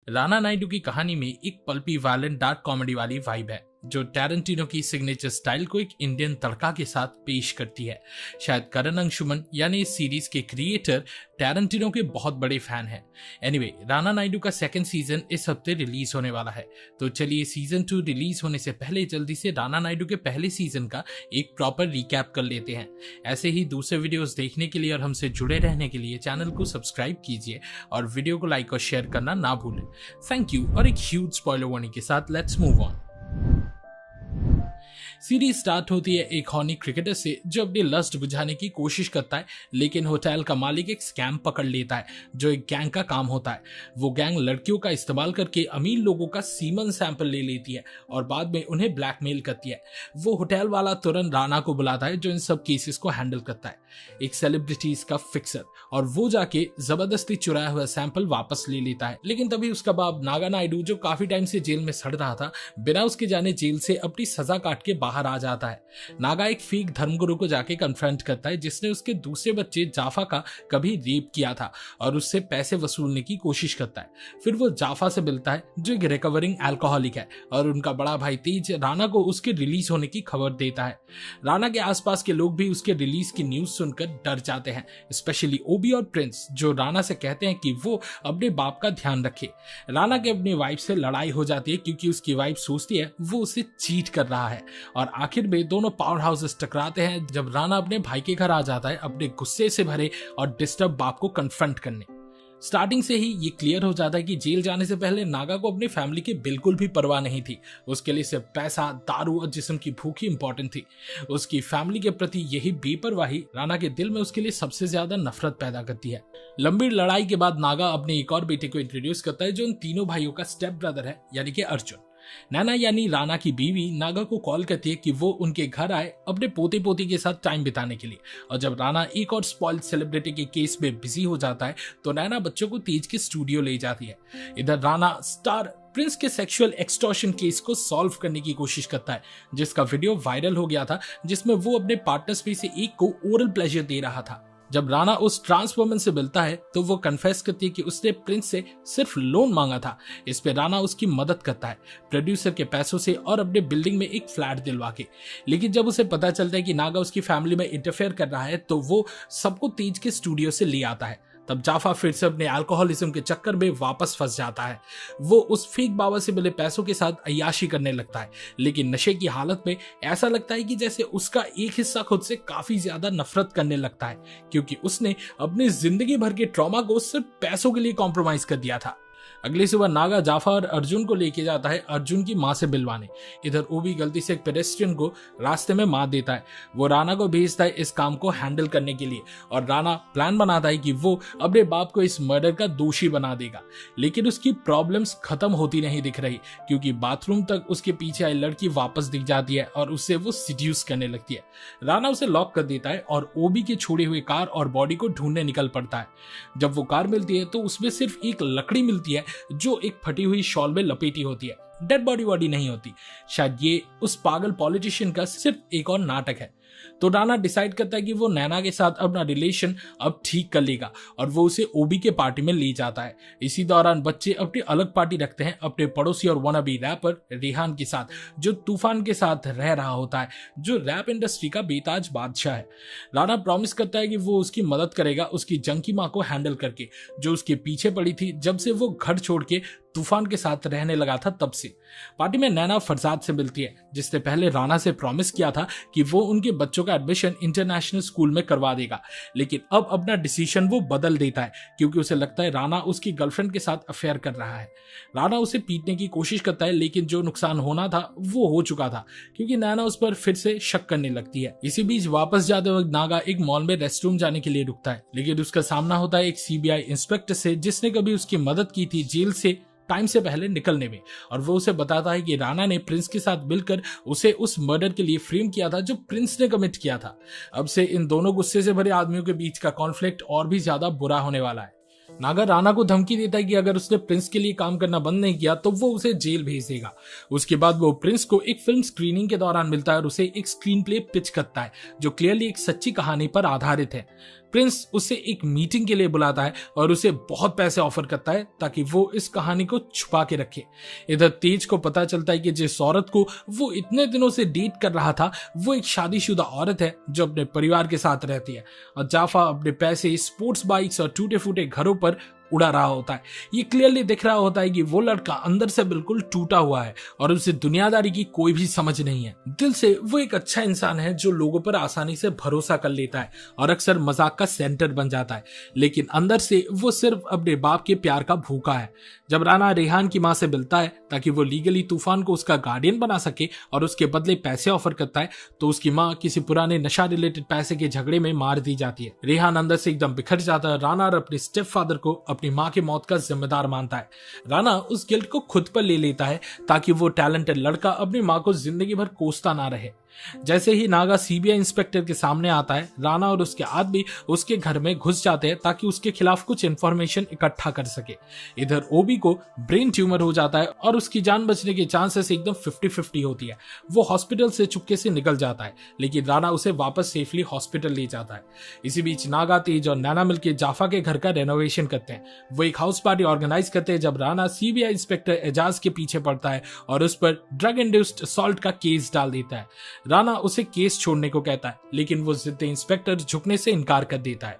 राणा नायडू की कहानी में एक पल्पी वायलेंट डार्क कॉमेडी वाली वाइब है जो टैरेंटिनो की सिग्नेचर स्टाइल को एक इंडियन तड़का के साथ पेश करती है। शायद करण अंशुमन यानी इस सीरीज के क्रिएटर टैरेंटिनो के बहुत बड़े फैन हैं। एनीवे, राणा नायडू का सेकंड सीजन इस हफ्ते रिलीज होने वाला है, तो चलिए सीजन 2 रिलीज होने से पहले जल्दी से राणा नायडू के पहले सीजन का एक प्रॉपर रिकैप कर लेते हैं। ऐसे ही दूसरे वीडियोस देखने के लिए और हमसे जुड़े रहने के लिए चैनल को सब्सक्राइब कीजिए और वीडियो को लाइक और शेयर करना ना भूलें। Thank you. और एक ह्यूज स्पॉइलर वार्निंग के साथ let's move on. Series start होती है एक हॉनी क्रिकेटर से जो अपनी लस्ट बुझाने की कोशिश करता है, लेकिन होटल का मालिक एक स्कैम पकड़ लेता है जो एक गैंग का काम होता है। वो गैंग लड़कियों का इस्तेमाल करके अमीर लोगों का सीमन सैंपल ले लेती है और बाद में उन्हें ब्लैकमेल करती है। वो होटल वाला तुरंत राणा को बुलाता है जो इन सब केसेस को हैंडल करता है, एक सेलिब्रिटीज का फिक्सर, और वो जाके जबरदस्ती चुराया हुआ सैंपल वापस ले लेता है। लेकिन तभी उसका बाप नागा नायडू जो काफी टाइम से जेल में सड़ रहा था, बिना उसके जाने जेल से अपनी सजा काट के बाहर आ जाता है। नागा एक फेक धर्मगुरु को जाके कन्फ्रंट करता है जिसने उसके दूसरे बच्चे जाफा का कभी रेप किया था और उससे पैसे वसूलने की कोशिश करता है। फिर वो जाफा से मिलता है जो एक रिकवरिंग अल्कोहलिक है और उनका बड़ा भाई तेज राणा को उसके रिलीज होने की खबर देता है। राणा के आसपास के लोग भी उसके रिलीज की न्यूज सुनकर डर जाते हैं, स्पेशली ओबी और प्रिंस जो राणा से कहते हैं कि वो अपने बाप का ध्यान रखे। राणा के अपनी वाइफ से लड़ाई हो जाती है क्योंकि उसकी वाइफ सोचती है वो उसे चीट कर रहा है, और आखिर में दोनों पावर हाउसेस टकराते हैं जब राणा अपने भाई के घर आ जाता है अपने गुस्से से भरे और डिस्टर्ब बाप को कन्फ्रंट करने। स्टार्टिंग से ही ये क्लियर हो जाता है कि जेल जाने से पहले नागा को अपनी फैमिली की बिल्कुल भी परवाह नहीं थी। उसके लिए सिर्फ पैसा, दारू और जिस्म की भूख ही इंपॉर्टेंट थी। उसकी फैमिली के प्रति यही बेपरवाही राणा के दिल में उसके लिए सबसे ज्यादा नफरत पैदा करती है। लंबी लड़ाई के बाद नागा अपने एक और बेटे को इंट्रोड्यूस करता है जो उन तीनों भाइयों का स्टेप ब्रदर है, यानी कि अर्जुन। नैना यानी राणा की बीवी नागा को कॉल करती है कि वो उनके घर आए अपने पोते पोती के साथ टाइम बिताने के लिए, और जब राणा एक और स्पॉइल्ड सेलिब्रिटी के केस में बिजी हो जाता है तो नैना बच्चों को तेज के स्टूडियो ले जाती है। इधर राणा स्टार प्रिंस के सेक्सुअल एक्सटॉर्शन केस को सॉल्व करने की कोशिश करता है, जिसका वीडियो वायरल हो गया था जिसमें वो अपने पार्टनर्स में से एक को ओरल प्लेजर दे रहा था। जब राणा उस ट्रांस वुमन से मिलता है तो वो कन्फेस करती है कि उसने प्रिंस से सिर्फ लोन मांगा था। इस पे राणा उसकी मदद करता है प्रोड्यूसर के पैसों से और अपने बिल्डिंग में एक फ्लैट दिलवा के। लेकिन जब उसे पता चलता है कि नागा उसकी फैमिली में इंटरफेयर कर रहा है तो वो सबको तेज के स्टूडियो से ले आता है। तब जाफा फिर से अपने अल्कोहलिज्म के चक्कर में वापस फंस जाता है। वो उस फेक बाबा से मिले पैसों के साथ अय्याशी करने लगता है, लेकिन नशे की हालत में ऐसा लगता है कि जैसे उसका एक हिस्सा खुद से काफी ज्यादा नफरत करने लगता है क्योंकि उसने अपनी जिंदगी भर के ट्रॉमा को सिर्फ पैसों के लिए कॉम्प्रोमाइज कर दिया था। अगली सुबह नागा जाफा और अर्जुन को लेके जाता है अर्जुन की मां से मिलवाने। इधर ओबी गलती से एक पेडेस्ट्रियन को रास्ते में मार देता है। वो राणा को भेजता है इस काम को हैंडल करने के लिए, और राणा प्लान बनाता है कि वो अपने बाप को इस मर्डर का दोषी बना देगा। लेकिन उसकी प्रॉब्लम्स खत्म होती नहीं दिख रही क्योंकि बाथरूम तक उसके पीछे आई लड़की वापस दिख जाती है और उससे वो सिड्यूस करने लगती है। राणा उसे लॉक कर देता है और ओबी के छोड़े हुए कार और बॉडी को ढूंढने निकल पड़ता है। जब वो कार मिलती है तो उसमें सिर्फ एक लकड़ी मिलती है जो एक फटी हुई शॉल में लपेटी होती है। डेड बॉडी नहीं होती। शायद ये उस पागल पॉलिटिशियन का सिर्फ एक और नाटक है। तो राणा डिसाइड करता है कि वो नैना के साथ अपना रिलेशन अब ठीक कर लेगा और वो उसे ओबी के पार्टी में ले जाता है। इसी दौरान बच्चे अपनी अलग पार्टी रखते हैं अपने पड़ोसी और वनबी रैपर रेहान के साथ, जो तूफान के साथ रह रहा होता है, जो रैप इंडस्ट्री का बेताज बादशाह है। राणा प्रॉमिस करता है कि वो उसकी मदद करेगा उसकी जंकी माँ को हैंडल करके, जो उसके पीछे पड़ी थी जब से वो घर छोड़ के तूफान के साथ रहने लगा था तब से। पार्टी में नैना फरजाद से मिलती है जिसने पहले राणा से प्रॉमिस किया था कि वो उनके बच्चों का एडमिशन इंटरनेशनल स्कूल में करवा देगा, लेकिन अब अपना डिसीजन वो बदल देता है क्योंकि उसे लगता है राणा उसकी गर्लफ्रेंड के साथ अफेयर कर रहा है। राणा उसे पीटने की कोशिश करता है लेकिन जो नुकसान होना था वो हो चुका था क्योंकि नैना उस पर फिर से शक करने लगती है। इसी बीच वापस जाते वक्त नागा एक मॉल में रेस्टरूम जाने के लिए रुकता है, लेकिन उसका सामना होता है एक सीबीआई इंस्पेक्टर से जिसने कभी उसकी मदद की थी जेल से टाइम से पहले निकलने में, और वो उसे बताता है कि राणा ने प्रिंस के साथ मिलकर उसे उस मर्डर के लिए फ्रेम किया था जो प्रिंस ने कमिट किया था। अब से इन दोनों गुस्से से भरे आदमियों के बीच का कॉन्फ्लिक्ट और भी ज्यादा बुरा होने वाला है। नागा राणा को धमकी देता है कि अगर उसने प्रिंस के लिए काम करना बंद नहीं किया तो वो उसे जेल भेज देगा। उसके बाद वो प्रिंस को एक फिल्म स्क्रीनिंग के दौरान मिलता है और उसे एक स्क्रीन प्ले पिच करता है जो क्लियरली एक सच्ची कहानी पर आधारित है। प्रिंस उसे एक मीटिंग के लिए बुलाता है और उसे बहुत पैसे ऑफर करता है ताकि वो इस कहानी को छुपा के रखे। इधर तेज को पता चलता है कि जिस औरत को वो इतने दिनों से डेट कर रहा था वो एक शादीशुदा औरत है जो अपने परिवार के साथ रहती है, और जाफा अपने पैसे स्पोर्ट्स बाइक्स और टूटे फूटे घरों पर उड़ा रहा होता है। ये क्लियरली दिख रहा होता है कि वो लड़का अंदर से बिल्कुल टूटा हुआ है और उसे दुनियादारी की कोई भी समझ नहीं है। दिल से वो एक अच्छा इंसान है जो लोगों पर आसानी से भरोसा कर लेता है और अक्सर मजाक का सेंटर बन जाता है, लेकिन अंदर से वो सिर्फ अपने बाप के प्यार का भूखा है। जब राना रेहान की मां से मिलता है ताकि वो लीगली तूफान को उसका गार्डियन बना सके और उसके बदले पैसे ऑफर करता है, तो उसकी मां किसी पुराने नशा रिलेटेड पैसे के झगड़े में मार दी जाती है। रेहान अंदर से एकदम बिखर जाता है। राना अपने स्टेप फादर को अपनी मां की मौत का जिम्मेदार मानता है। राना उस गिल्ट को खुद पर ले लेता है ताकि वो टैलेंटेड लड़का अपनी मां को जिंदगी भर कोसता ना रहे। जैसे ही नागा सीबीआई इंस्पेक्टर के सामने आता है, राना और उसके आदमी उसके घर में घुस जाते हैं ताकि उसके खिलाफ कुछ इंफॉर्मेशन इकट्ठा कर सके। इधर ओबी को ब्रेन ट्यूमर हो जाता है और उसकी जान बचने के चांसेस एकदम 50-50 होती है। वो हॉस्पिटल से चुपके से निकल जाता है, लेकिन राना उसे वापस सेफली हॉस्पिटल ले जाता है। इसी बीच नागा, तेज और नैना मिलकर जाफा के घर का रेनोवेशन करते हैं। वो एक हाउस पार्टी ऑर्गेनाइज करते हैं जब राना सीबीआई इंस्पेक्टर एजाज के पीछे पड़ता है और उस पर ड्रग इंड्यूस्ड असॉल्ट का केस डाल देता है। राना उसे केस छोड़ने को कहता है, लेकिन वो जिद्दी इंस्पेक्टर झुकने से इनकार कर देता है।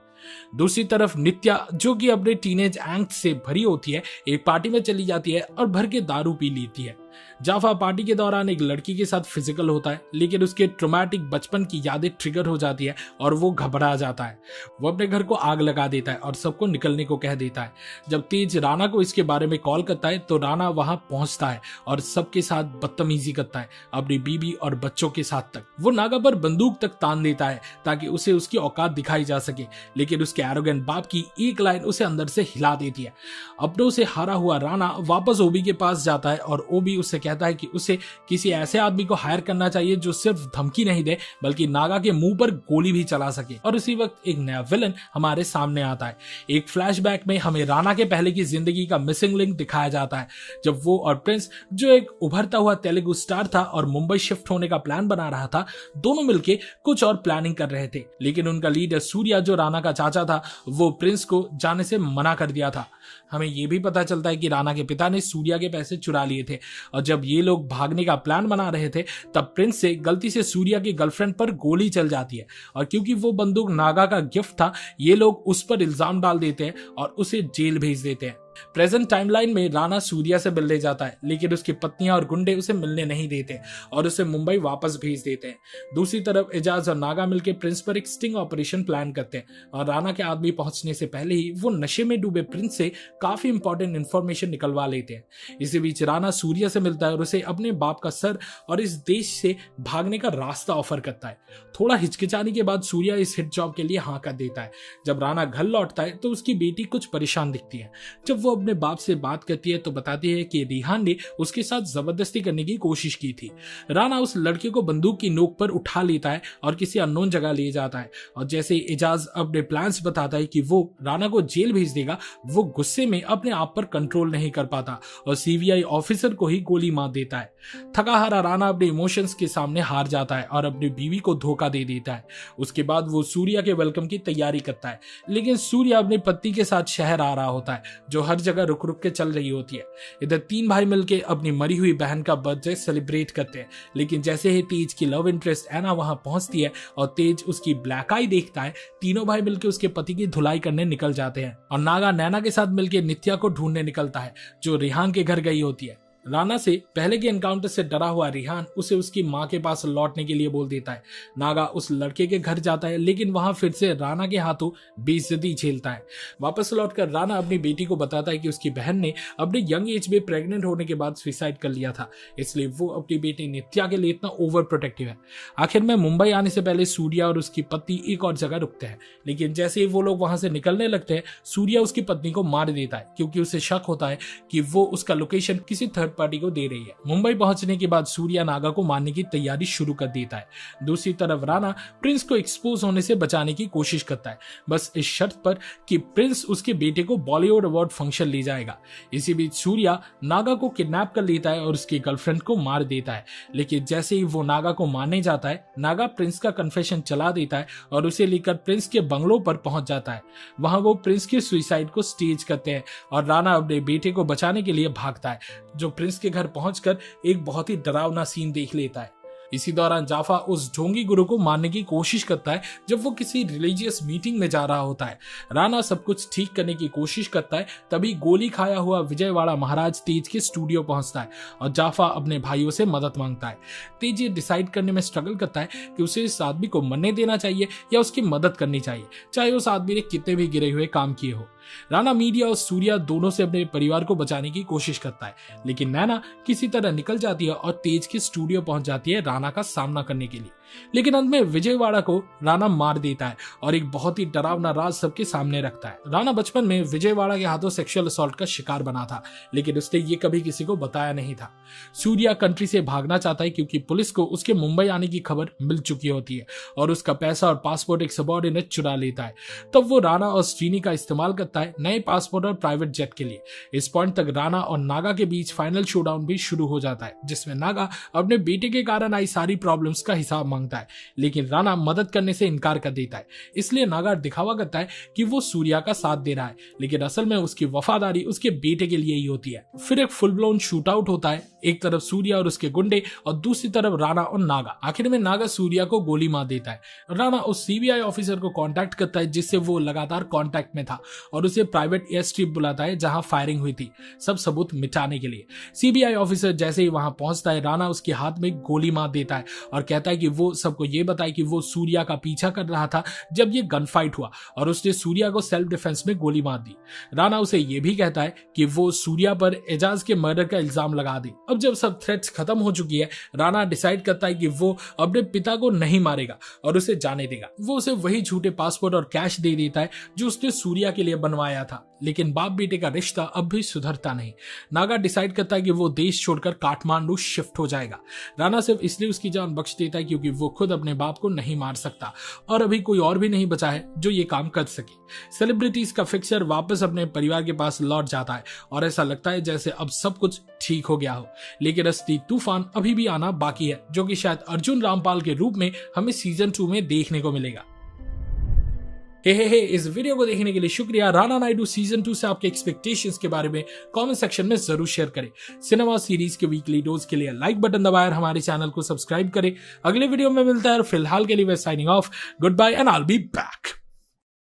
दूसरी तरफ नित्या, जो कि अपने टीनेज एंग्स्ट से भरी होती है, एक पार्टी में चली जाती है और भर के दारू पी लेती है। जाफा पार्टी के दौरान एक लड़की के साथ फिजिकल होता है, लेकिन उसके ट्रॉमेटिक बचपन की यादें ट्रिगर हो जाती है और वो घबरा जाता है। वो अपने घर को आग लगा देता है और सबको निकलने को कह देता है। जब तेज राना को इसके बारे में कॉल करता है तो राना वहां पहुंचता है और सबके साथ बदतमीजी करता है, अपनी बीबी और बच्चों के साथ तक। वो नागा पर बंदूक तक तान देता है ताकि उसे उसकी औकात दिखाई जा सके, लेकिन उसके एरोगेंट बाप की एक लाइन उसे अंदर से हिला देती है। अपनों से हारा हुआ राना वापस ओबी के पास जाता है और ओबी उससे कहता है कि उसे किसी ऐसे आदमी को हायर करना चाहिए जो सिर्फ धमकी नहीं दे बल्कि नागा के मुंह पर गोली भी चला सके। और उसी वक्त एक नया विलन हमारे सामने आता है। एक फ्लैशबैक में हमें राना के पहले की जिंदगी का मिसिंग लिंक दिखाया जाता है, जब वो और प्रिंस, जो एक उभरता हुआ तेलुगु स्टार था और मुंबई शिफ्ट होने का प्लान बना रहा था, दोनों मिलके कुछ और प्लानिंग कर रहे थे। लेकिन उनका लीडर सूर्या, जो राना का चाचा था, वो प्रिंस को जाने से मना कर दिया था। हमें यह भी पता चलता है कि राना के पिता ने सूर्या के पैसे चुरा लिए थे और जब ये लोग भागने का प्लान बना रहे थे तब प्रिंस से गलती से सूर्या की गर्लफ्रेंड पर गोली चल जाती है और क्योंकि वो बंदूक नागा का गिफ्ट था, ये लोग उस पर इल्जाम डाल देते हैं और उसे जेल भेज देते हैं। प्रेजेंट टाइमलाइन में राना सूर्या से मिलने जाता है, लेकिन उसकी पत्नियां और गुंडे उसे मिलने नहीं देते और उसे मुंबई वापस भेज देते हैं। दूसरी तरफ एजाज और नागा मिलकर प्रिंस पर एक स्टिंग ऑपरेशन प्लान करते हैं और राना के आदमी पहुंचने से पहले ही वो नशे में डूबे प्रिंस से काफी इंपॉर्टेंट इंफॉर्मेशन निकलवा लेते हैं। इसी बीच राना सूर्या से मिलता है और उसे अपने बाप का सर और इस देश से भागने का रास्ता ऑफर करता है। थोड़ा हिचकिचाने के बाद सूर्या इस हिट जॉब के लिए हाँ कर देता है। जब राना घर लौटता है तो उसकी बेटी कुछ परेशान दिखती है। जब वो अपने बाप से बात करती है तो बताती है कि रेहान ने उसके साथ जबरदस्ती करने की कोशिश की थी। राना उस लड़के को बंदूक की नोक पर उठा लेता है और किसी अननोन जगह ले जाता है और जैसे एजाज अपने प्लान्स बताता है कि वो राना को जेल भेज देगा, वो गुस्से में अपने आप पर कंट्रोल नहीं कर पाता और सीबीआई ऑफिसर को ही गोली मार देता है। थका हारा राना अपने इमोशंस के सामने हार जाता है और अपनी बीवी को धोखा दे देता है। उसके बाद वो सूर्या के वेलकम की तैयारी करता है, लेकिन सूर्या अपने पति के साथ शहर आ रहा होता है जो हर जगह रुक रुक के चल रही होती है। इधर तीन भाई मिलके अपनी मरी हुई बहन का बर्थडे सेलिब्रेट करते हैं, लेकिन जैसे ही तेज की लव इंटरेस्ट एना वहां पहुंचती है और तेज उसकी ब्लैक आई देखता है, तीनों भाई मिलके उसके पति की धुलाई करने निकल जाते हैं और नागा नैना के साथ मिलके नित्या को ढूंढने निकलता है जो रेहान के घर गई होती है। राना से पहले के एनकाउंटर से डरा हुआ रेहान उसे उसकी मां के पास लौटने के लिए बोल देता है। नागा उस लड़के के घर जाता है, लेकिन वहां फिर से राना के हाथों बेइज्जती झेलता है। वापस लौटकर राना अपनी बेटी को बताता है कि उसकी बहन ने अपने यंग एज में प्रेग्नेंट होने के बाद सुसाइड कर लिया था, इसलिए वो अपनी बेटी नित्या के लिए इतना ओवर प्रोटेक्टिव है। आखिर में मुंबई आने से पहले सूर्या और उसकी पत्नी एक और जगह रुकते हैं, लेकिन जैसे ही वो लोग वहां से निकलने लगते हैं, सूर्या उसकी पत्नी को मार देता है क्योंकि उसे शक होता है कि वो उसका लोकेशन किसी थर्ड पार्टी को दे रही है। मुंबई पहुंचने के बाद सूर्या नागा को मारने की तैयारी शुरू कर देता है। दूसरी तरफ राणा प्रिंस को एक्सपोज होने से बचाने की कोशिश करता है, बस इस शर्त पर कि प्रिंस उसके बेटे को बॉलीवुड अवार्ड फंक्शन ले जाएगा। इसी बीच सूर्या नागा को किडनैप कर लेता है और उसकी गर्लफ्रेंड को मार देता है। लेकिन जैसे ही वो नागा को मारने जाता है, नागा प्रिंस का कन्फेशन चला देता है और उसे लेकर प्रिंस के बंगलों पर पहुंच जाता है। वहां वो प्रिंस के सुसाइड को स्टेज करते हैं और राणा अपने बेटे को बचाने के लिए भागता है, जो प्रिंस के घर पहुंचकर एक बहुत ही डरावना सीन देख लेता है। इसी दौरान जाफा उस ढोंगी गुरु को मारने की कोशिश करता है जब वो किसी रिलीजियस मीटिंग में जा रहा होता है। राणा सब कुछ ठीक करने की कोशिश करता है, तभी गोली खाया हुआ विजयवाड़ा महाराज तेज के स्टूडियो पहुंचता है और जाफा अपने भाइयों से मदद मांगता है। तेज ये डिसाइड करने में स्ट्रगल करता है कि उसे इस आदमी को मरने देना चाहिए या उसकी मदद करनी चाहिए, चाहे उस आदमी ने कितने भी गिरे हुए काम किए हो। राणा मीडिया और सूर्या दोनों से अपने परिवार को बचाने की कोशिश करता है, लेकिन नैना किसी तरह निकल जाती है और तेज के स्टूडियो पहुंच जाती है राणा का सामना करने के लिए। लेकिन अंत में विजयवाड़ा को राणा मार देता है और एक बहुत ही डरावना राज सबके सामने रखता है। राणा बचपन में विजयवाड़ा के हाथों सेक्सुअल असॉल्ट का शिकार बना था, लेकिन उसने ये कभी किसी को बताया नहीं था। सूर्या कंट्री से भागना चाहता है क्योंकि पुलिस को उसके मुंबई आने की खबर मिल चुकी होती है और उसका पैसा और पासपोर्ट एक सबऑर्डिनेट चुरा लेता है। तब वो राणा और श्रीनी का इस्तेमाल करता है नए पासपोर्ट और प्राइवेट जेट के लिए। इस पॉइंट तक राणा और नागा के बीच फाइनल शोडाउन भी शुरू हो जाता है, जिसमें नागा अपने बेटे के कारण आई सारी प्रॉब्लम्स का हिसाब मांगता है, लेकिन राणा मदद करने से इनकार कर देता है। इसलिए नागा दिखावा करता है कि वो सूर्या का साथ दे रहा है, लेकिन असल में उसकी वफादारी उसके बेटे के लिए ही होती है। फिर एक फुल ब्लोन शूट आउट होता है, एक तरफ सूर्या और उसके गुंडे और दूसरी तरफ राणा और नागा। आखिर में नागा सूर्या को गोली मार देता है। राणा उस सीबीआई ऑफिसर को कांटेक्ट करता है जिससे वो लगातार कांटेक्ट में था और उसे प्राइवेट एयर स्ट्रिप बुलाता है जहां फायरिंग हुई थी, सब सबूत मिटाने के लिए। सीबीआई ऑफिसर जैसे ही वहां पहुंचता है, राणा उसके हाथ में गोली मार देता है और कहता है कि वो सबको ये बताए कि वो सूर्या का पीछा कर रहा था जब ये गन फाइट हुआ और उसने सूर्या को सेल्फ डिफेंस में गोली मार दी। राणा उसे ये भी कहता है कि वो सूर्या पर एजाज के मर्डर का इल्जाम लगा दे। अब जब सब थ्रेट्स खत्म हो चुकी है, राणा डिसाइड करता है कि वो अपने पिता को नहीं मारेगा और उसे जाने देगा। वो उसे वही झूठे पासपोर्ट और कैश दे देता है जो उसने सूर्या के लिए बनवाया था, लेकिन बाप बेटे का रिश्ता अब भी सुधरता नहीं। नागा डिसाइड करता है कि वो देश छोड़कर काठमांडू शिफ्ट हो जाएगा। राणा सिर्फ इसलिए उसकी जान बख्श देता है क्योंकि वो खुद अपने बाप को नहीं मार सकता और अभी कोई और भी नहीं बचा है जो ये काम कर सके। सेलिब्रिटीज का फिक्सर वापस अपने परिवार के पास लौट जाता है और ऐसा लगता है जैसे अब सब कुछ ठीक हो गया हो, लेकिन असली तूफान अभी भी आना बाकी है, जो कि शायद अर्जुन रामपाल के रूप में हमें सीजन 2 में देखने को मिलेगा। इस वीडियो को देखने के लिए शुक्रिया। राणा नायडू सीजन 2 से आपके एक्सपेक्टेशंस के बारे में कमेंट सेक्शन में जरूर शेयर करें। सिनेमा सीरीज के वीकली डोज के लिए लाइक बटन दबाएं और हमारे चैनल को सब्सक्राइब करें। अगले वीडियो में मिलता है, फिलहाल के लिए signing off, good bye and I will be back.